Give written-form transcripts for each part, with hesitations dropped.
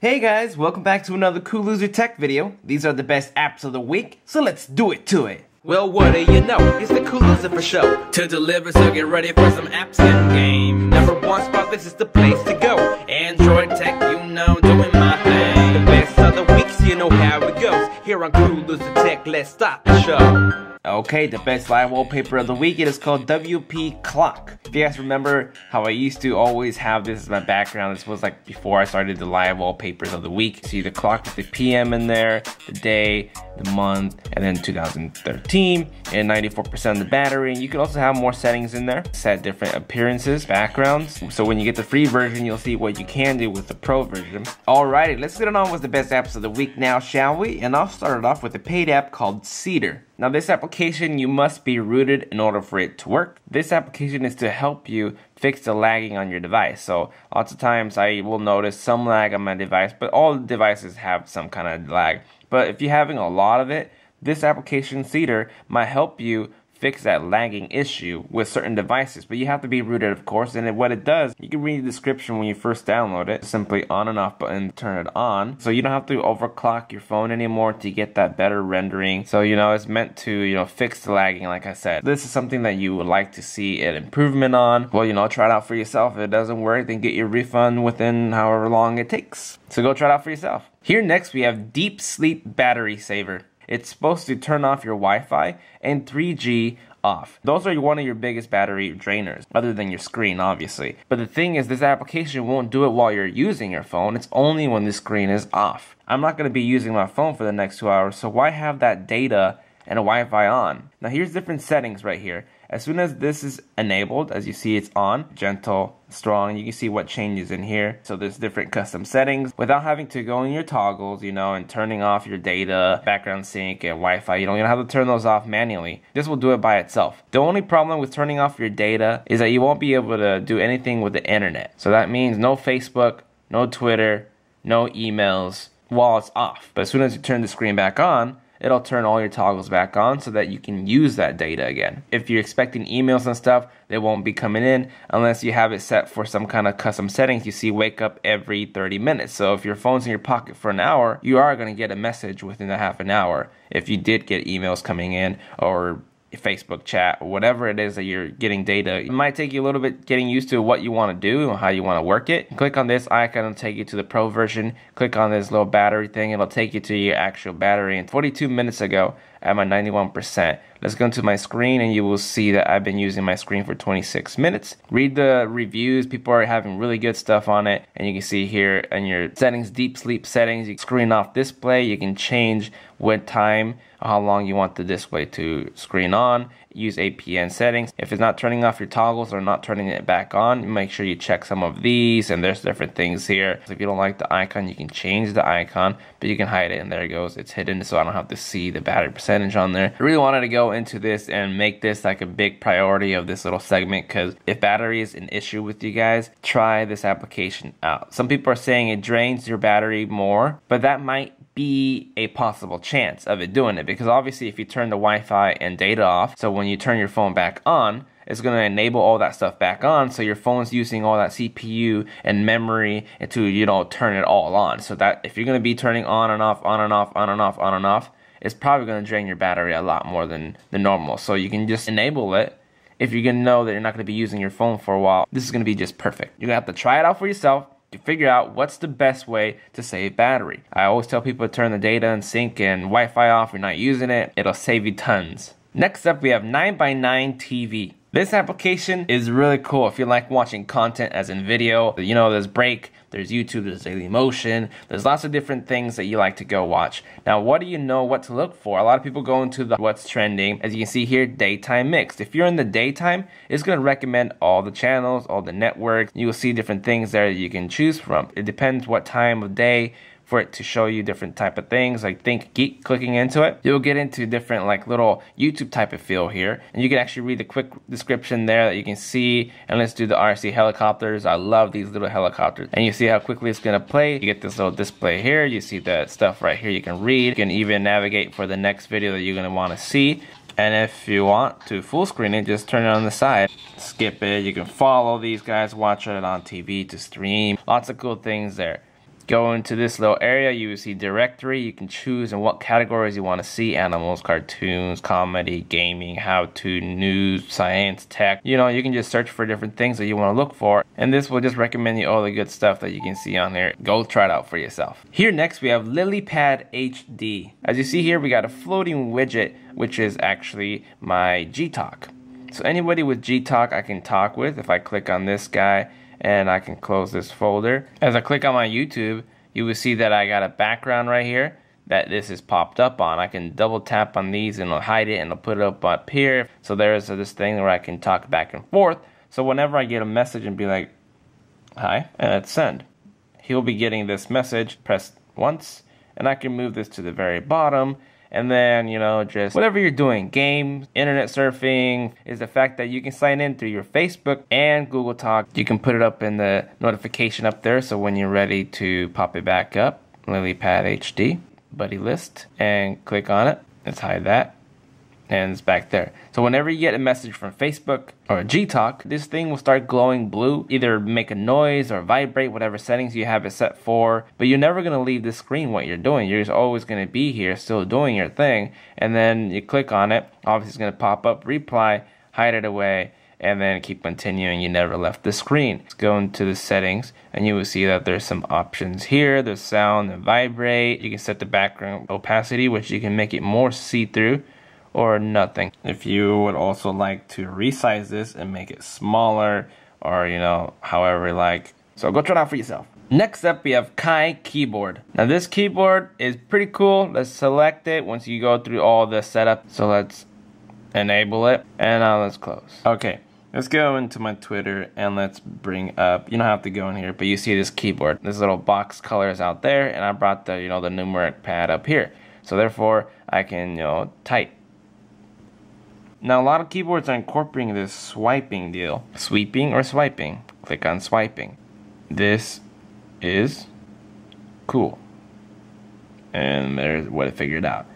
Hey guys, welcome back to another Cool Loser Tech video. These are the best apps of the week, so let's do it to it. Well, what do you know? It's the Cool Loser for show to deliver, so get ready for some apps in game. Number one spot, this is the place to go. Android tech, you know, doing my thing. The best of the weeks, you know how it goes. Here on Cool Loser Tech, let's start the show. Okay, the best live wallpaper of the week, it is called WP Clock. If you guys remember how I used to always have this as my background, this was like before I started the live wallpapers of the week. See the clock with the PM in there, the day, the month, and then 2013, and 94% of the battery. And you can also have more settings in there, set different appearances, backgrounds. So when you get the free version, you'll see what you can do with the pro version. Alrighty, let's get it on with the best apps of the week now, shall we? And I'll start it off with a paid app called Cedar. Now this application, you must be rooted in order for it to work. This application is to help you fix the lagging on your device. So lots of times I will notice some lag on my device, but all devices have some kind of lag. But if you're having a lot of it, this application Cedar might help you fix that lagging issue with certain devices, but you have to be rooted, of course. And what it does, you can read the description when you first download it. Simply on and off button, turn it on, so you don't have to overclock your phone anymore to get that better rendering. So it's meant to fix the lagging. Like I said, this is something that you would like to see an improvement on. Well, try it out for yourself. If it doesn't work, then get your refund within however long it takes. So go try it out for yourself. Here next we have Deep Sleep Battery Saver. It's supposed to turn off your Wi-Fi and 3G off. Those are one of your biggest battery drainers, other than your screen, obviously. But the thing is, this application won't do it while you're using your phone. It's only when the screen is off. I'm not going to be using my phone for the next 2 hours, so why have that data and a Wi-Fi on? Now here's different settings right here. As soon as this is enabled, as you see, it's on, gentle, strong. You can see what changes in here. So there's different custom settings without having to go in your toggles, and turning off your data, background sync, and Wi-Fi. You don't have to turn those off manually. This will do it by itself. The only problem with turning off your data is that you won't be able to do anything with the internet. So that means no Facebook, no Twitter, no emails while it's off. But as soon as you turn the screen back on, it'll turn all your toggles back on so that you can use that data again. If you're expecting emails and stuff, they won't be coming in unless you have it set for some kind of custom settings. You see, wake up every 30 minutes. So if your phone's in your pocket for an hour, you are going to get a message within a half an hour if you did get emails coming in or Facebook chat or whatever it is that you're getting data. It might take you a little bit getting used to what you want to do and how you want to work it. Click on this icon, it'll take you to the pro version. Click on this little battery thing, it'll take you to your actual battery. And 42 minutes ago at my 91%. Let's go into my screen and you will see that I've been using my screen for 26 minutes. Read the reviews. People are having really good stuff on it. And you can see here in your settings, deep sleep settings, you can screen off display. You can change what time, how long you want the display to screen on. Use APN settings. If it's not turning off your toggles or not turning it back on, make sure you check some of these, and there's different things here. So if you don't like the icon, you can change the icon, but you can hide it, and there it goes. It's hidden, so I don't have to see the battery percentage on there. I really wanted to go into this and make this like a big priority of this little segment, because if battery is an issue with you guys, try this application out. Some people are saying it drains your battery more, but that might be a possible chance of it doing it, because obviously if you turn the Wi-Fi and data off, so when you turn your phone back on, it's going to enable all that stuff back on, so your phone's using all that CPU and memory to turn it all on. So that if you're going to be turning on and off, on and off, on and off, on and off, it's probably going to drain your battery a lot more than the normal. So you can just enable it. If you're going to know that you're not going to be using your phone for a while, this is going to be just perfect. You're going to have to try it out for yourself to figure out what's the best way to save battery. I always tell people to turn the data and sync and Wi-Fi off. If you're not using it, it'll save you tons. Next up, we have 9x9 TV. This application is really cool if you like watching content as in video. There's Break, there's YouTube, there's Dailymotion. There's lots of different things that you like to go watch. Now, what do you know what to look for? A lot of people go into the what's trending. As you can see here, daytime mixed. If you're in the daytime, it's going to recommend all the channels, all the networks. You will see different things there that you can choose from. It depends what time of day for it to show you different type of things. Like Think Geek, clicking into it, you'll get into different like little YouTube type of feel here, and you can actually read the quick description there that you can see. And let's do the RC helicopters. I love these little helicopters, and you see how quickly it's gonna play. You get this little display here, you see the stuff right here you can read. You can even navigate for the next video that you're gonna want to see. And if you want to full screen it, just turn it on the side, skip it. You can follow these guys, watch it on TV to stream. Lots of cool things there. Go into this little area, you will see directory. You can choose in what categories you want to see: animals, cartoons, comedy, gaming, how-to, news, science, tech. You know, you can just search for different things that you want to look for, and this will just recommend you all the good stuff that you can see on here. Go try it out for yourself. Here next we have LilyPad HD. As you see here, we got a floating widget, which is actually my G-Talk. So anybody with G-Talk I can talk with. If I click on this guy, and I can close this folder. As I click on my YouTube, you will see that I got a background right here that this is popped up on. I can double tap on these and it'll hide it and it'll put it up here. So there's this thing where I can talk back and forth. So whenever I get a message and be like, hi, and it's send, he'll be getting this message. Press once, and I can move this to the very bottom. And then, you know, just whatever you're doing, games, internet surfing, is the fact that you can sign in through your Facebook and Google Talk. You can put it up in the notification up there, so when you're ready to pop it back up, LilyPad HD, buddy list, and click on it. Let's hide that. And it's back there. So whenever you get a message from Facebook or G-Talk, this thing will start glowing blue, either make a noise or vibrate, whatever settings you have it set for. But you're never going to leave the screen what you're doing. You're just always going to be here still doing your thing. And then you click on it, obviously it's going to pop up, reply, hide it away, and then keep continuing. You never left the screen. Let's go into the settings, and you will see that there's some options here. There's sound and vibrate. You can set the background opacity, which you can make it more see-through, or nothing. If you would also like to resize this and make it smaller, or you know, however you like. So go try it out for yourself. Next up we have Kai keyboard. Now this keyboard is pretty cool. Let's select it once you go through all the setup. So let's enable it, and now let's close. Okay, let's go into my Twitter and let's bring up, you don't have to go in here, but you see this keyboard. This little box color is out there, and I brought the, you know, the numeric pad up here. So therefore I can, you know, type. Now a lot of keyboards are incorporating this swiping deal. Sweeping or swiping. Click on swiping. This is cool. And there's what it figured out.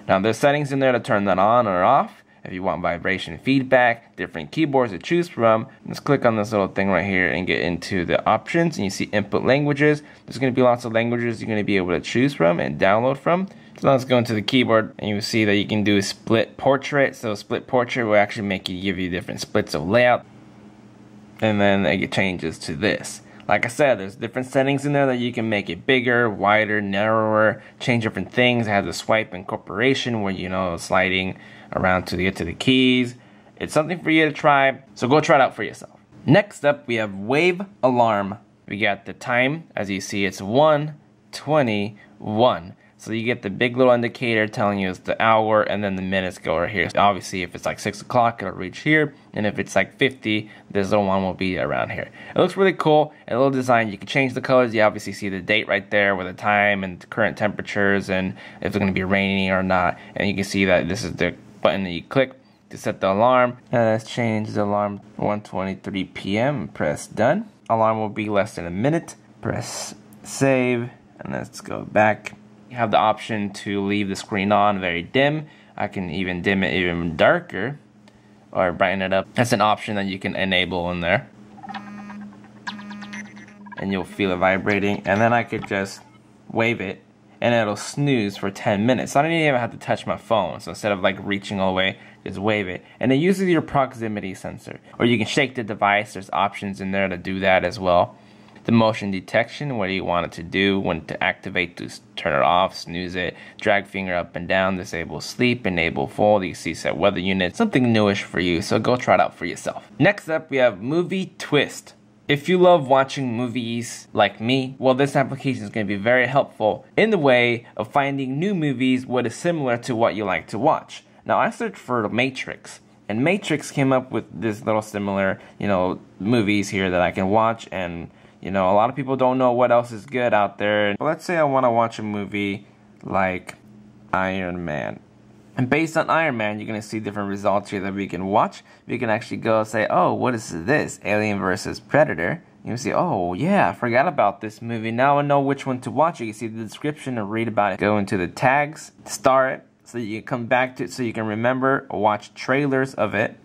Now there's settings in there to turn that on or off. If you want vibration feedback, different keyboards to choose from, just click on this little thing right here and get into the options, and you see input languages. There's going to be lots of languages you're going to be able to choose from and download from. So let's go into the keyboard, and you will see that you can do a split portrait. So split portrait will actually make you give you different splits of layout, and then it changes to this. Like I said, there's different settings in there that you can make it bigger, wider, narrower, change different things. It has a swipe incorporation where, you know, sliding around to get to the keys. It's something for you to try, so go try it out for yourself. Next up, we have WaveAlarm. We got the time. As you see, it's 1:21. So you get the big little indicator telling you it's the hour, and then the minutes go right here. So obviously, if it's like 6 o'clock, it'll reach here. And if it's like 50, this little one will be around here. It looks really cool. A little design. You can change the colors. You obviously see the date right there with the time and the current temperatures and if it's going to be raining or not. And you can see that this is the button that you click to set the alarm. Now let's change the alarm 1:23 p.m. Press done. Alarm will be less than a minute. Press save, and let's go back. You have the option to leave the screen on very dim. I can even dim it even darker or brighten it up. That's an option that you can enable in there. And you'll feel it vibrating. And then I could just wave it and it'll snooze for 10 minutes. So I don't even have to touch my phone. So instead of like reaching all the way, just wave it. And it uses your proximity sensor. Or you can shake the device. There's options in there to do that as well. The motion detection, what do you want it to do, when to activate, to turn it off, snooze it, drag finger up and down, disable sleep, enable fold, you see set weather unit, something newish for you, so go try it out for yourself. Next up, we have Movie Twist. If you love watching movies like me, well, this application is going to be very helpful in the way of finding new movies what is similar to what you like to watch. Now, I searched for The Matrix, and Matrix came up with this little similar, you know, movies here that I can watch. And you know, a lot of people don't know what else is good out there. But let's say I want to watch a movie like Iron Man. And based on Iron Man, you're going to see different results here that we can watch. We can actually go and say, oh, what is this? Alien versus Predator. You can see, oh, yeah, I forgot about this movie. Now I know which one to watch. You can see the description and read about it. Go into the tags, star it, so you can come back to it so you can remember or watch trailers of it.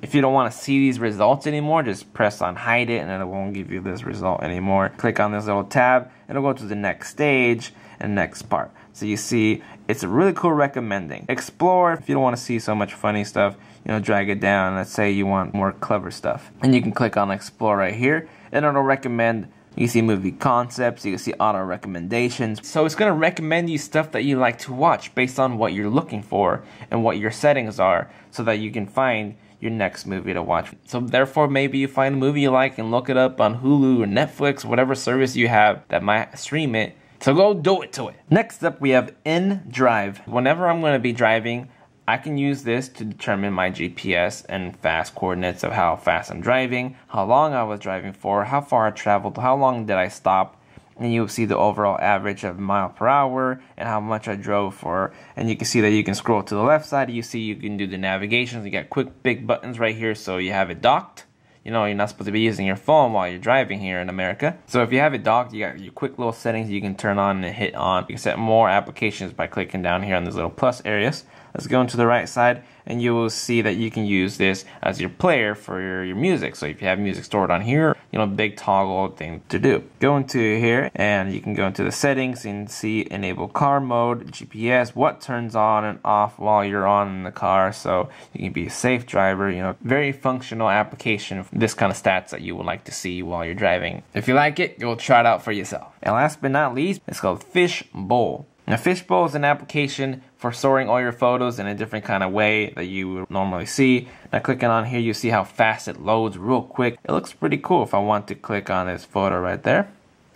If you don't want to see these results anymore, just press on hide it and it won't give you this result anymore. Click on this little tab, it'll go to the next stage and next part. So you see, it's a really cool recommending. Explore, if you don't want to see so much funny stuff, you know, drag it down. Let's say you want more clever stuff. And you can click on explore right here and it'll recommend. You can see movie concepts, you can see auto recommendations. So it's going to recommend you stuff that you like to watch based on what you're looking for and what your settings are, so that you can find your next movie to watch. So therefore, maybe you find a movie you like and look it up on Hulu or Netflix, whatever service you have that might stream it. So go do it to it. Next up, we have InDrive. Whenever I'm going to be driving, I can use this to determine my GPS and fast coordinates of how fast I'm driving, how long I was driving for, how far I traveled, how long did I stop, and you'll see the overall average of mile per hour and how much I drove for. And you can see that you can scroll to the left side. You see you can do the navigations. You got quick big buttons right here, so you have it docked. You know, you're not supposed to be using your phone while you're driving here in America. So if you have it docked, you got your quick little settings you can turn on and hit on. You can set more applications by clicking down here on these little plus areas. Let's go into the right side and you will see that you can use this as your player for your music. So if you have music stored on here, you know, big toggle thing to do. Go into here and you can go into the settings and see enable car mode, GPS, what turns on and off while you're on in the car, so you can be a safe driver. You know, very functional application of this kind of stats that you would like to see while you're driving. If you like it, go try it out for yourself. And last but not least, it's called Fishbowl. Now, Fishbowl is an application for storing all your photos in a different kind of way that you would normally see. Now, clicking on here, you see how fast it loads real quick. It looks pretty cool if I want to click on this photo right there,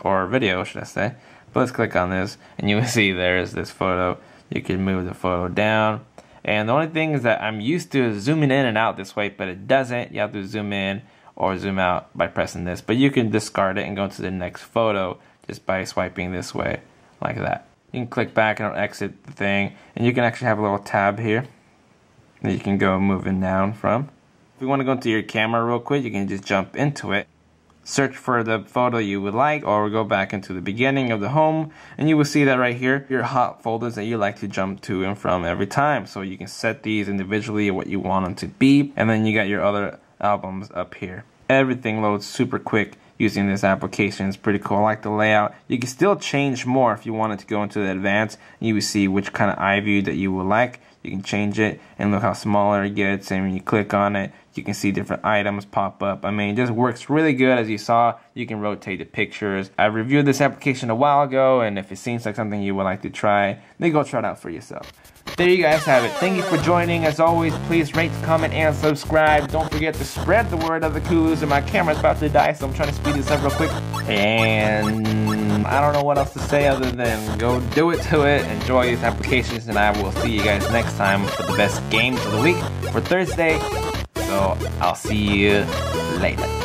or video, should I say. But let's click on this, and you will see there's this photo. You can move the photo down. And the only thing is that I'm used to zooming in and out this way, but it doesn't. You have to zoom in or zoom out by pressing this. But you can discard it and go to the next photo just by swiping this way, like that. You can click back and it'll exit the thing, and you can actually have a little tab here that you can go moving down from. If you want to go into your camera real quick, you can just jump into it, search for the photo you would like, or go back into the beginning of the home, and you will see that right here, your hot folders that you like to jump to and from every time. So you can set these individually what you want them to be, and then you got your other albums up here. Everything loads super quick using this application. It's pretty cool. I like the layout. You can still change more if you wanted to go into the advanced. You will see which kind of eye view that you would like. You can change it and look how smaller it gets, and when you click on it, you can see different items pop up. I mean, it just works really good. As you saw, you can rotate the pictures. I reviewed this application a while ago, and if it seems like something you would like to try, then go try it out for yourself. There you guys have it. Thank you for joining. As always, please rate, comment, and subscribe. Don't forget to spread the word of the Coolers, and my camera's about to die, so I'm trying to speed this up real quick. And I don't know what else to say other than go do it to it. Enjoy these applications, and I will see you guys next time for the best games of the week for Thursday. So I'll see you later.